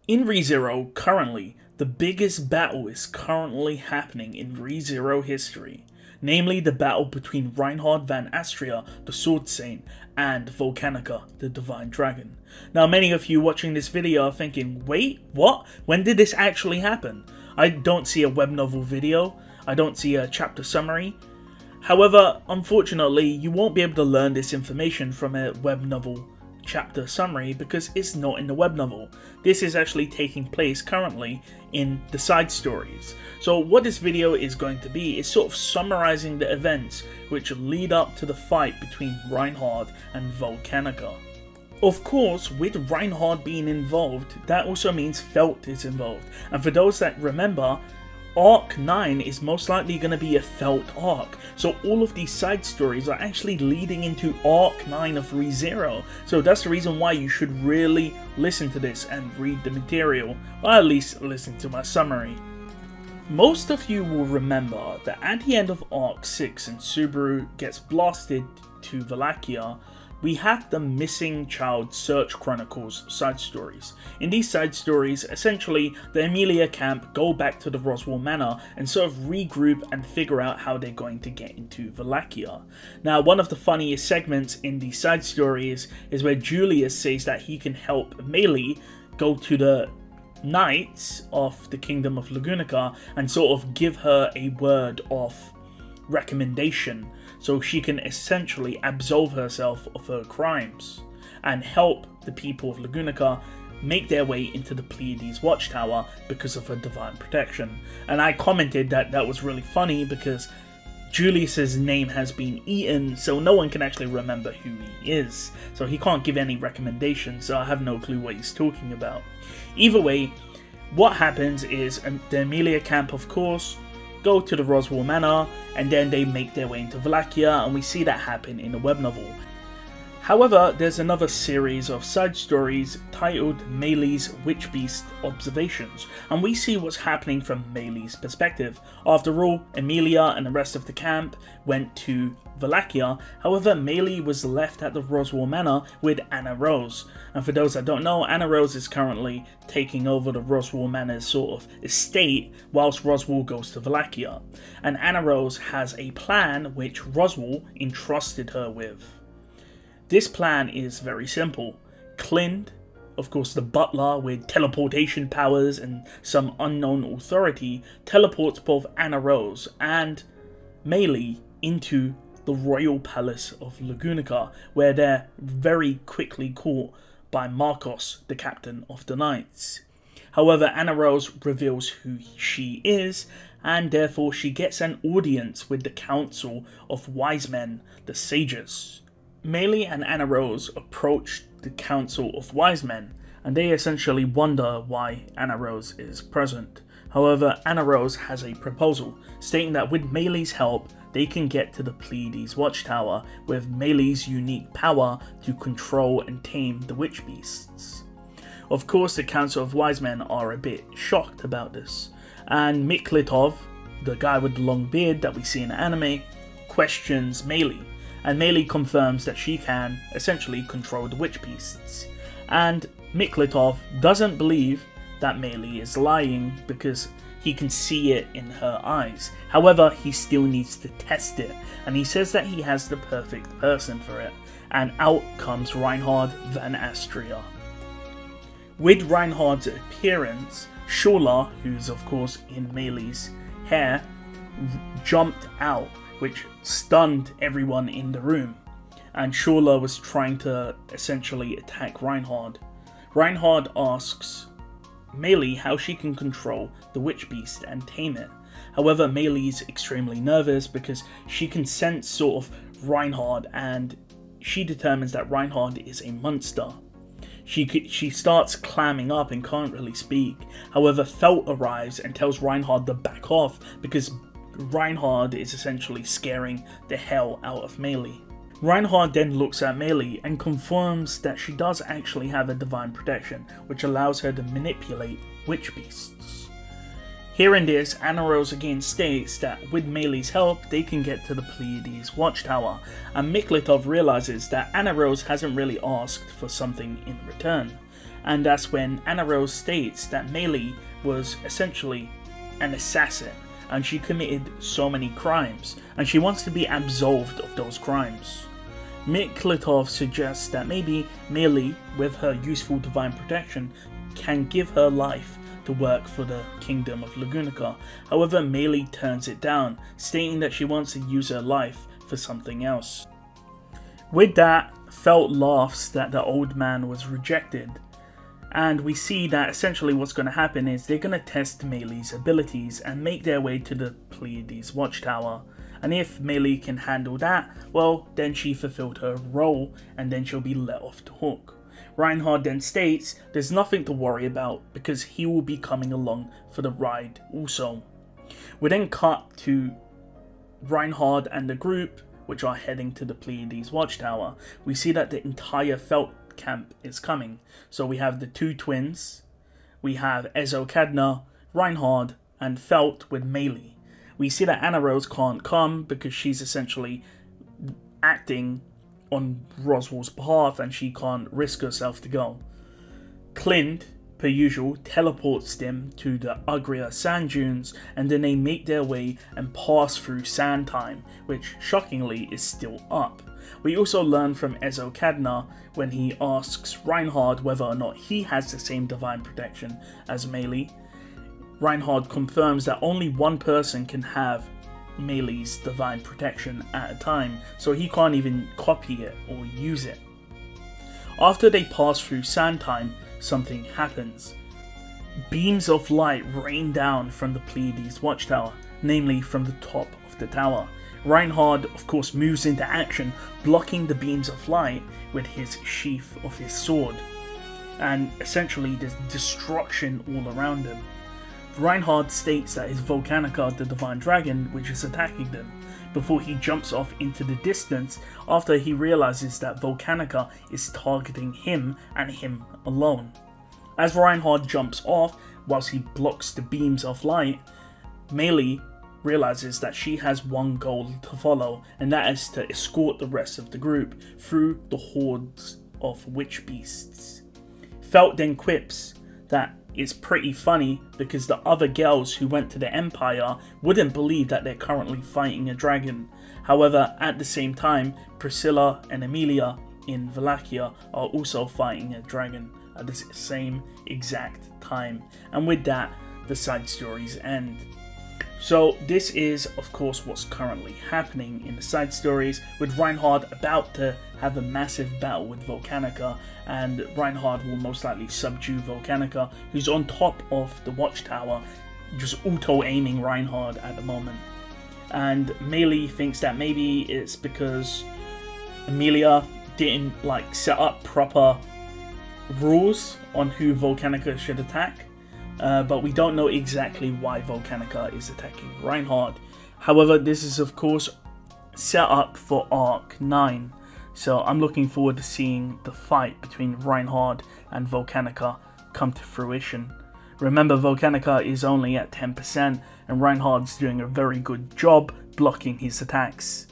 In ReZero, currently, the biggest battle is currently happening in ReZero history, namely the battle between Reinhard van Astria, the Sword Saint, and Volcanica, the Divine Dragon. Now, many of you watching this video are thinking, wait, what? When did this actually happen? I don't see a web novel video, I don't see a chapter summary. However, unfortunately, you won't be able to learn this information from a web novel chapter summary because it's not in the web novel. This is actually taking place currently in the side stories. So what this video is going to be is sort of summarizing the events which lead up to the fight between Reinhard and Volcanica. Of course, with Reinhard being involved, that also means Felt is involved. And for those that remember, Arc 9 is most likely going to be a Felt arc, so all of these side stories are actually leading into Arc 9 of ReZero, so that's the reason why you should really listen to this and read the material, or at least listen to my summary. Most of you will remember that at the end of Arc 6 and Subaru gets blasted to Wallachia, we have the Missing Child Search Chronicles side stories. In these side stories, essentially, the Emilia camp go back to the Roswell Manor and sort of regroup and figure out how they're going to get into Wallachia. Now, one of the funniest segments in these side stories is where Julius says that he can help Meili go to the Knights of the Kingdom of Lagunica and sort of give her a word of recommendation so she can essentially absolve herself of her crimes and help the people of Lagunica make their way into the Pleiades watchtower because of her divine protection. And I commented that that was really funny because Julius's name has been eaten, so no one can actually remember who he is, so he can't give any recommendations, so I have no clue what he's talking about. Either way, what happens is the Emilia camp, of course, go to the Roswell Manor, and then they make their way into Wallachia, and we see that happen in the web novel. However, there's another series of side stories titled Meili's Witch Beast Observations, and we see what's happening from Meili's perspective. After all, Emilia and the rest of the camp went to Wallachia, however Meili was left at the Roswell Manor with Anna Rose. And for those that don't know, Anna Rose is currently taking over the Roswell Manor's sort of estate whilst Roswell goes to Wallachia. And Anna Rose has a plan which Roswell entrusted her with. This plan is very simple. Clind, of course the butler with teleportation powers and some unknown authority, teleports both Anna Rose and Meili into the royal palace of Lagunica, where they're very quickly caught by Marcos, the captain of the Knights. However, Anna Rose reveals who she is, and therefore she gets an audience with the Council of Wise Men, the Sages. Meili and Anna Rose approach the Council of Wise Men, and they essentially wonder why Anna Rose is present. However, Anna Rose has a proposal, stating that with Meili's help, they can get to the Pleiades watchtower with Meili's unique power to control and tame the witch beasts. Of course, the Council of Wise Men are a bit shocked about this, and Miklitov, the guy with the long beard that we see in the anime, questions Meili, and Meili confirms that she can essentially control the witch beasts. And Miklitov doesn't believe that Meili is lying because he can see it in her eyes. However, he still needs to test it, and he says that he has the perfect person for it, and out comes Reinhard van Astria. With Reinhard's appearance, Shola, who's of course in Meili's hair, jumped out, which stunned everyone in the room, and Shola was trying to essentially attack Reinhard. Reinhard asks Meili how she can control the witch beast and tame it. However, Meili's extremely nervous because she can sense sort of Reinhard, and she determines that Reinhard is a monster. She starts clamming up and can't really speak. However, Felt arrives and tells Reinhard to back off because Reinhard is essentially scaring the hell out of Meili. Reinhard then looks at Meili and confirms that she does actually have a divine protection, which allows her to manipulate witch beasts. Hearing this, Anna Rose again states that with Meili's help, they can get to the Pleiades watchtower, and Miklitov realizes that Anna Rose hasn't really asked for something in return. And that's when Anna Rose states that Emilia was essentially an assassin, and she committed so many crimes, and she wants to be absolved of those crimes. Miklitov suggests that maybe Emilia, with her useful divine protection, can give her life to work for the kingdom of Lugunica. However, Emilia turns it down, stating that she wants to use her life for something else. With that, Felt laughs that the old man was rejected, and we see that essentially what's going to happen is they're going to test Emilia's abilities and make their way to the Petelguese watchtower. And if Emilia can handle that, well, then she fulfilled her role and then she'll be let off the hook. Reinhard then states there's nothing to worry about because he will be coming along for the ride also. We then cut to Reinhard and the group, which are heading to the Petelguese watchtower. We see that the entire Felt camp is coming. So we have the two twins, we have Ezokadna, Reinhard, and Felt with Emilia. We see that Anna Rose can't come because she's essentially acting on Roswell's behalf and she can't risk herself to go. Clint, per usual, teleports them to the Ugria sand dunes, and then they make their way and pass through sand time, which shockingly is still up. We also learn from Ezokadna when he asks Reinhard whether or not he has the same divine protection as Emilia. Reinhard confirms that only one person can have Emilia's divine protection at a time, so he can't even copy it or use it. After they pass through sand time, something happens. Beams of light rain down from the Petelguese watchtower, namely from the top of the tower. Reinhard, of course, moves into action, blocking the beams of light with his sheath of his sword, and essentially there's destruction all around him. Reinhard states that it's Volcanica, the divine dragon, which is attacking them, before he jumps off into the distance after he realizes that Volcanica is targeting him and him alone. As Reinhard jumps off, whilst he blocks the beams of light, Emilia realizes that she has one goal to follow, and that is to escort the rest of the group through the hordes of witch beasts. Felt then quips that it's pretty funny because the other girls who went to the Empire wouldn't believe that they're currently fighting a dragon. However, at the same time, Priscilla and Emilia in Wallachia are also fighting a dragon at the same exact time. And with that, the side stories end. So this is, of course, what's currently happening in the side stories, with Reinhard about to have a massive battle with Volcanica, and Reinhard will most likely subdue Volcanica, who's on top of the watchtower, just auto-aiming Reinhard at the moment. And Emilia thinks that maybe it's because Emilia didn't set up proper rules on who Volcanica should attack. But we don't know exactly why Volcanica is attacking Reinhard. However, this is of course set up for Arc 9, so I'm looking forward to seeing the fight between Reinhard and Volcanica come to fruition. Remember, Volcanica is only at 10% and Reinhard's doing a very good job blocking his attacks.